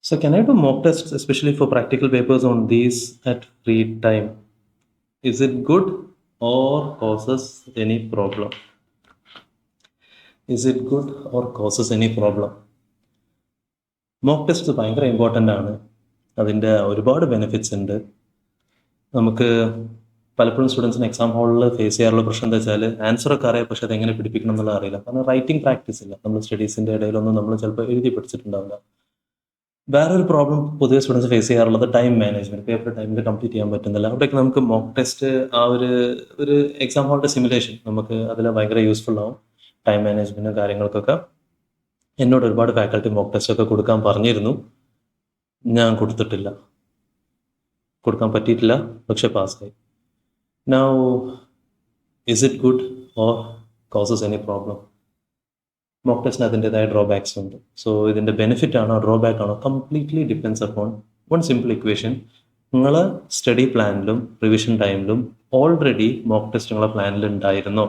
So can I do mock tests, especially for practical papers on these at free time? Is it good or causes any problem? Is it good or causes any problem? Mock test ഭയങ്കര important ആണ്. അതിൻ്റെ ഒരുപാട് benefits ഉണ്ട്. നമുക്ക് പലപ്പോഴും സ്റ്റുഡൻസിന് exam ഹാളിൽ face ചെയ്യാറുള്ള പ്രശ്നം എന്താ വെച്ചാൽ ആൻസറൊക്കെ അറിയാം, പക്ഷെ അതെങ്ങനെ പിടിപ്പിക്കണം എന്നുള്ളത് അറിയില്ല. കാരണം റൈറ്റിംഗ് പ്രാക്ടീസ് ഇല്ല. നമ്മൾ സ്റ്റഡീസിൻ്റെ ഇടയിലൊന്നും നമ്മൾ ചിലപ്പോൾ എഴുതി പഠിച്ചിട്ടുണ്ടാവില്ല. വേറൊരു പ്രോബ്ലം പൊതുവെ സ്റ്റുഡൻസ് ഫേസ് ചെയ്യാറുള്ളത് ടൈം മാനേജ്മെൻറ്റ്. പേപ്പർ ടൈമിൽ കംപ്ലീറ്റ് ചെയ്യാൻ പറ്റുന്നില്ല. അവിടേക്ക് നമുക്ക് മോക്ക് ടെസ്റ്റ് ആ ഒരു എക്സാം ഹാളിൻ്റെ സിമുലേഷൻ നമുക്ക് അതിൽ ഭയങ്കര യൂസ്ഫുൾ ആവും. ടൈം മാനേജ്മെൻറ്റും കാര്യങ്ങൾക്കൊക്കെ എന്നോട് ഒരുപാട് ഫാക്കൽറ്റി മോക്ക് ടെസ്റ്റ് ഒക്കെ കൊടുക്കാൻ പറഞ്ഞിരുന്നു. ഞാൻ കൊടുക്കാൻ പറ്റിയിട്ടില്ല, പക്ഷെ പാസ്സായി. Now is it good or causes any problem? Mock ടെസ്റ്റിന് അതിൻ്റെതായ ഡ്രോബാക്സ് ഉണ്ട്. സോ ഇതിൻ്റെ ബെനിഫിറ്റ് ആണോ ഡ്രോബാക്ക് ആണോ completely depends upon one simple equation. നിങ്ങൾ സ്റ്റഡി പ്ലാനിലും റിവിഷൻ ടൈമിലും ഓൾറെഡി മോക്ക് ടെസ്റ്റ് നിങ്ങളെ പ്ലാനിൽ ഉണ്ടായിരുന്നോ?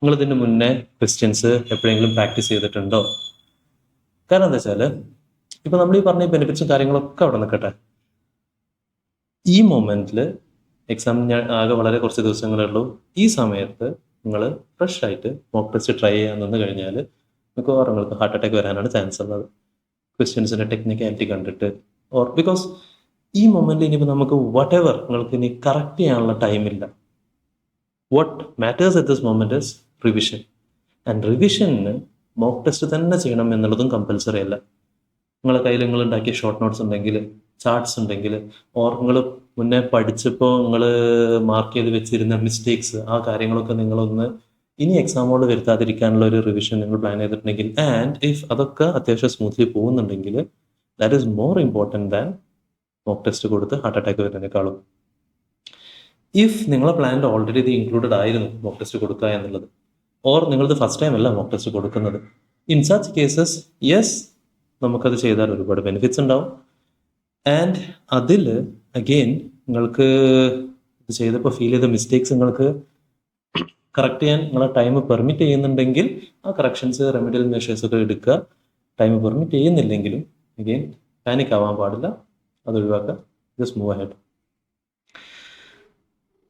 നിങ്ങളിതിന് മുന്നേ ക്വസ്റ്റ്യൻസ് എപ്പോഴെങ്കിലും പ്രാക്ടീസ് ചെയ്തിട്ടുണ്ടോ? കാരണം എന്താ വെച്ചാൽ ഇപ്പം നമ്മൾ ഈ പറഞ്ഞ ബെനിഫിറ്റ്സും കാര്യങ്ങളൊക്കെ അവിടെ നിൽക്കട്ടെ. ഈ മൊമെൻറ്റിൽ എക്സാമിന് ആകെ വളരെ കുറച്ച് ദിവസങ്ങളേ ഉള്ളൂ. ഈ സമയത്ത് നിങ്ങൾ ഫ്രഷ് ആയിട്ട് മോക്ക് ടെസ്റ്റ് ട്രൈ ചെയ്യാൻ നിന്ന് കഴിഞ്ഞാൽ മിക്കവാറും നിങ്ങൾക്ക് ഹാർട്ട് അറ്റാക്ക് വരാനാണ് ചാൻസ് ഉള്ളത്. ക്വസ്റ്റ്യൻസിൻ്റെ ടെക്നിക്കാലിറ്റി കണ്ടിട്ട് ഓർ ബിക്കോസ് ഈ മൊമെൻറ്റിൽ ഇനിയിപ്പോൾ നമുക്ക് വട്ട് എവർ നിങ്ങൾക്ക് ഇനി കറക്റ്റ് ചെയ്യാനുള്ള ടൈമില്ല. What matters at this moment is revision. And റിവിഷന് മോക്ക് ടെസ്റ്റ് തന്നെ ചെയ്യണം എന്നുള്ളതും കമ്പൽസറി അല്ല. നിങ്ങളെ കയ്യിൽ നിങ്ങൾ ഉണ്ടാക്കിയ ഷോർട്ട് നോട്ട്സ് ഉണ്ടെങ്കിൽ, ചാർട്ട്സ് ഉണ്ടെങ്കിൽ, ഓർ നിങ്ങൾ മുന്നേ പഠിച്ചപ്പോൾ നിങ്ങൾ മാർക്ക് ചെയ്ത് വെച്ചിരുന്ന മിസ്റ്റേക്സ്, ആ കാര്യങ്ങളൊക്കെ നിങ്ങളൊന്ന് ഇനി എക്സാമോട് വരുത്താതിരിക്കാനുള്ള ഒരു റിവിഷൻ നിങ്ങൾ പ്ലാൻ ചെയ്തിട്ടുണ്ടെങ്കിൽ, ആൻഡ് ഇഫ് അതൊക്കെ അത്യാവശ്യം സ്മൂത്ത്ലി പോകുന്നുണ്ടെങ്കിൽ that is more important than mock test കൊടുത്ത് ഹാർട്ട് അറ്റാക്ക് വരുന്നതിനേക്കാളും. ഇഫ് നിങ്ങളെ പ്ലാനിൽ ഓൾറെഡി ഇത് ഇൻക്ലൂഡഡ് ആയിരുന്നു മോക്ക് ടെസ്റ്റ് കൊടുക്കുക എന്നുള്ളത്, ഓർ നിങ്ങളത് ഫസ്റ്റ് ടൈം അല്ല മോക്ക് ടെസ്റ്റ് കൊടുക്കുന്നത്, ഇൻ സച്ച് കേസസ് യെസ്, നമുക്കത് ചെയ്താൽ ഒരുപാട് ബെനിഫിറ്റ്സ് ഉണ്ടാവും. ആൻഡ് അതിൽ അഗെയിൻ നിങ്ങൾക്ക് ഇത് ചെയ്തപ്പോൾ ഫീൽ ചെയ്ത മിസ്റ്റേക്സ് നിങ്ങൾക്ക് കറക്റ്റ് ചെയ്യാൻ നിങ്ങളെ ടൈം പെർമിറ്റ് ചെയ്യുന്നുണ്ടെങ്കിൽ ആ കറക്ഷൻസ്, റെമഡിയൽ മെഷേഴ്സ് ഒക്കെ എടുക്കുക. ടൈം പെർമിറ്റ് ചെയ്യുന്നില്ലെങ്കിലും അഗെയിൻ പാനിക് ആവാൻ പാടില്ല, അത് ഒഴിവാക്കുക. Just move ahead.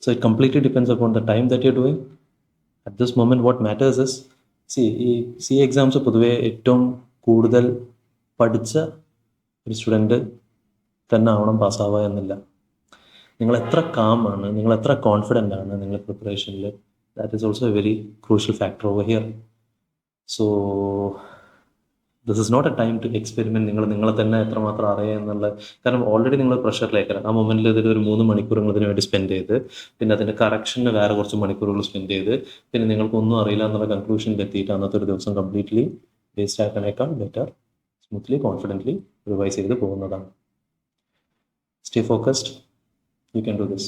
So it completely depends upon the time that you're doing. At this moment what matters is, ഈ CA എക്സാംസ് പൊതുവേ ഏറ്റവും കൂടുതൽ പഠിച്ച ഒരു സ്റ്റുഡൻറ്റ് തന്നെ ആവണം പാസ്സാവുക എന്നില്ല. നിങ്ങൾ എത്ര കാമാണ്, നിങ്ങൾ എത്ര കോൺഫിഡൻ്റ് ആണ് നിങ്ങളുടെ പ്രിപ്പറേഷനിൽ, that is also a very crucial factor over here. So this is not a time to experiment. നിങ്ങളെ തന്നെ എത്രമാത്രം അറിയുക എന്നുള്ള, കാരണം ഓൾറെഡി നിങ്ങൾ പ്രഷറിലേക്കാണ്. ആ മൊമെൻറ്റിൽ ഇതിൽ 3 മണിക്കൂർ നിങ്ങൾ ഇതിന് വേണ്ടി സ്പെൻഡ് ചെയ്ത്, പിന്നെ അതിൻ്റെ കറക്ഷന് വേറെ കുറച്ച് മണിക്കൂറുകൾ സ്പെൻഡ് ചെയ്ത്, പിന്നെ നിങ്ങൾക്കൊന്നും അറിയില്ല എന്നുള്ള കൺക്ലൂഷനിൽ എത്തിയിട്ട് അന്നത്തെ ഒരു ദിവസം കംപ്ലീറ്റ്ലി വേസ്റ്റ് ആക്കാനേക്കാൾ ബെറ്റർ സ്മൂത്ത്ലി കോൺഫിഡൻ്റ്ലി റിവൈസ് ചെയ്ത് പോകുന്നതാണ്. Stay focused. You can do this.